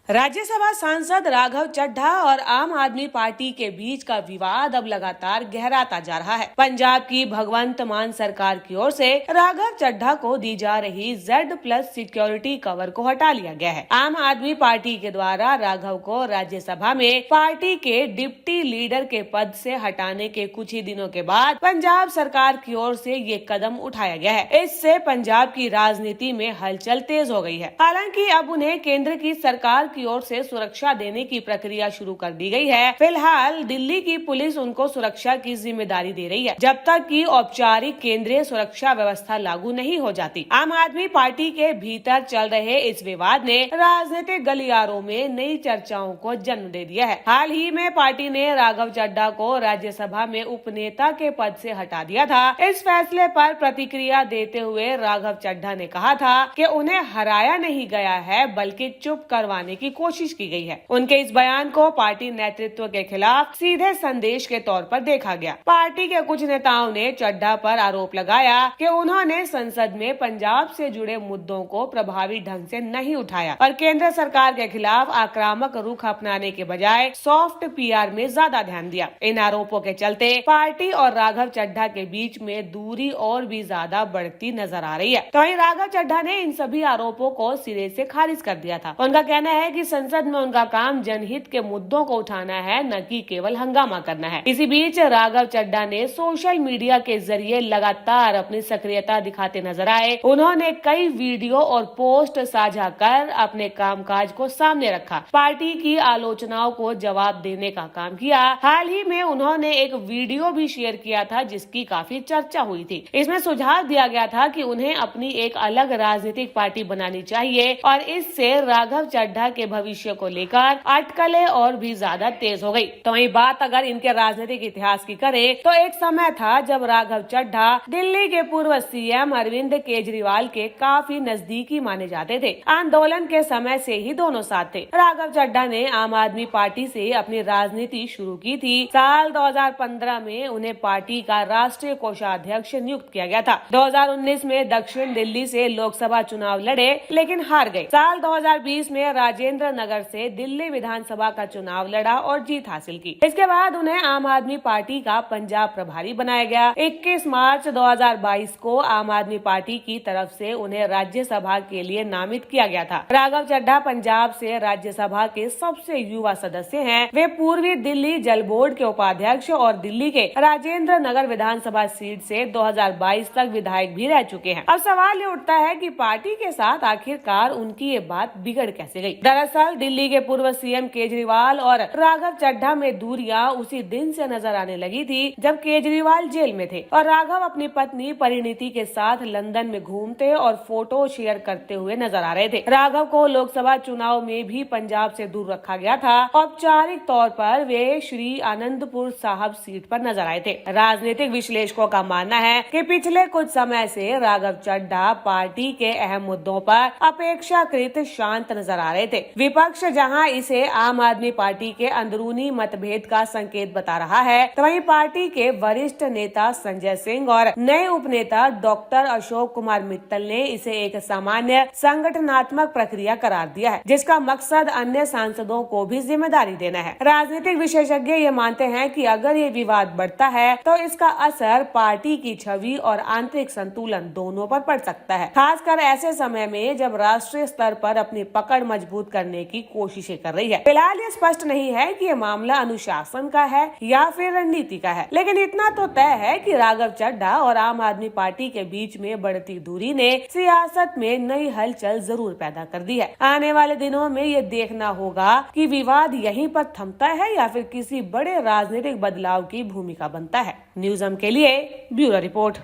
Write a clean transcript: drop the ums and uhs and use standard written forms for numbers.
राज्यसभा सांसद राघव चड्ढा और आम आदमी पार्टी के बीच का विवाद अब लगातार गहराता जा रहा है। पंजाब की भगवंत मान सरकार की ओर से राघव चड्ढा को दी जा रही Z+ सिक्योरिटी कवर को हटा लिया गया है। आम आदमी पार्टी के द्वारा राघव को राज्यसभा में पार्टी के डिप्टी लीडर के पद से हटाने के कुछ ही दिनों के बाद पंजाब सरकार की ओर से ये कदम उठाया गया है। इससे पंजाब की राजनीति में हलचल तेज हो गई है। हालांकि अब उन्हें केंद्र की सरकार की ओर से सुरक्षा देने की प्रक्रिया शुरू कर दी गई है। फिलहाल दिल्ली की पुलिस उनको सुरक्षा की जिम्मेदारी दे रही है, जब तक कि औपचारिक केंद्रीय सुरक्षा व्यवस्था लागू नहीं हो जाती। आम आदमी पार्टी के भीतर चल रहे इस विवाद ने राजनीतिक गलियारों में नई चर्चाओं को जन्म दे दिया है। हाल ही में पार्टी ने राघव चड्ढा को राज्यसभा में उपनेता के पद से हटा दिया था। इस फैसले पर प्रतिक्रिया देते हुए राघव चड्ढा ने कहा था कि उन्हें हराया नहीं गया है, बल्कि चुप करवाने की कोशिश की गई है। उनके इस बयान को पार्टी नेतृत्व के खिलाफ सीधे संदेश के तौर पर देखा गया। पार्टी के कुछ नेताओं ने चड्ढा पर आरोप लगाया कि उन्होंने संसद में पंजाब से जुड़े मुद्दों को प्रभावी ढंग से नहीं उठाया और केंद्र सरकार के खिलाफ आक्रामक रुख अपनाने के बजाय सॉफ्ट PR में ज्यादा ध्यान दिया। इन आरोपों के चलते पार्टी और राघव चड्ढा के बीच में दूरी और भी ज्यादा बढ़ती नजर आ रही है। तो वहीं राघव चड्ढा ने इन सभी आरोपों को सिरे से खारिज कर दिया था। उनका कहना है कि संसद में उनका काम जनहित के मुद्दों को उठाना है, न कि केवल हंगामा करना है। इसी बीच राघव चड्ढा ने सोशल मीडिया के जरिए लगातार अपनी सक्रियता दिखाते नजर आए। उन्होंने कई वीडियो और पोस्ट साझा कर अपने कामकाज को सामने रखा, पार्टी की आलोचनाओं को जवाब देने का काम किया। हाल ही में उन्होंने एक वीडियो भी शेयर किया था जिसकी काफी चर्चा हुई थी। इसमें सुझाव दिया गया था कि उन्हें अपनी एक अलग राजनीतिक पार्टी बनानी चाहिए और इससे राघव चड्ढा के भविष्य को लेकर अटकलें और भी ज्यादा तेज हो गई। तो वही बात अगर इनके राजनीतिक इतिहास की करें तो एक समय था जब राघव चड्ढा दिल्ली के पूर्व CM अरविंद केजरीवाल के काफी नजदीकी माने जाते थे। आंदोलन के समय से ही दोनों साथ थे। राघव चड्ढा ने आम आदमी पार्टी से अपनी राजनीति शुरू की थी। साल 2015 में उन्हें पार्टी का राष्ट्रीय कोषाध्यक्ष नियुक्त किया गया था। 2019 में दक्षिण दिल्ली से लोकसभा चुनाव लड़े लेकिन हार गए। साल 2020 में राजेंद्र नगर से दिल्ली विधानसभा का चुनाव लड़ा और जीत हासिल की। इसके बाद उन्हें आम आदमी पार्टी का पंजाब प्रभारी बनाया गया। 21 मार्च 2022 को आम आदमी पार्टी की तरफ से उन्हें राज्यसभा के लिए नामित किया गया था। राघव चड्ढा पंजाब से राज्यसभा के सबसे युवा सदस्य हैं। वे पूर्वी दिल्ली जल बोर्ड के उपाध्यक्ष और दिल्ली के राजेंद्र नगर विधानसभा सीट से 2022 तक विधायक भी रह चुके हैं। अब सवाल ये उठता है कि पार्टी के साथ आखिरकार उनकी ये बात बिगड़ कैसे गई। दरअसल दिल्ली के पूर्व CM केजरीवाल और राघव चड्ढा में दूरियां उसी दिन से नजर आने लगी थी जब केजरीवाल जेल में थे और राघव अपनी पत्नी परिणीति के साथ लंदन में घूमते और फोटो शेयर करते हुए नजर आ रहे थे। राघव को लोकसभा चुनाव में भी पंजाब से दूर रखा गया था। औपचारिक तौर पर वे श्री आनंदपुर साहब सीट पर नजर आए थे। राजनीतिक विश्लेषकों का मानना है कि पिछले कुछ समय से राघव चड्ढा पार्टी के अहम मुद्दों पर अपेक्षाकृत शांत नजर आ रहे थे। विपक्ष जहां इसे आम आदमी पार्टी के अंदरूनी मतभेद का संकेत बता रहा है, तो वहीं पार्टी के वरिष्ठ नेता संजय सिंह और नए उपनेता डॉक्टर अशोक कुमार मित्तल ने इसे एक सामान्य संगठनात्मक प्रक्रिया करार दिया है, जिसका मकसद अन्य सांसदों को भी जिम्मेदारी देना है। राजनीतिक विशेषज्ञ ये मानते हैं कि अगर ये विवाद बढ़ता है तो इसका असर पार्टी की छवि और आंतरिक संतुलन दोनों पर पड़ सकता है, खासकर ऐसे समय में जब राष्ट्रीय स्तर पर अपनी पकड़ मजबूत करने की कोशिशें कर रही है। फिलहाल ये स्पष्ट नहीं है कि ये मामला अनुशासन का है या फिर रणनीति का है, लेकिन इतना तो तय है कि राघव चड्ढा और आम आदमी पार्टी के बीच में बढ़ती दूरी ने सियासत में नई हलचल जरूर पैदा कर दी है। आने वाले दिनों में ये देखना होगा कि विवाद यहीं पर थमता है या फिर किसी बड़े राजनीतिक बदलाव की भूमिका बनता है। न्यूज़ हम के लिए ब्यूरो रिपोर्ट।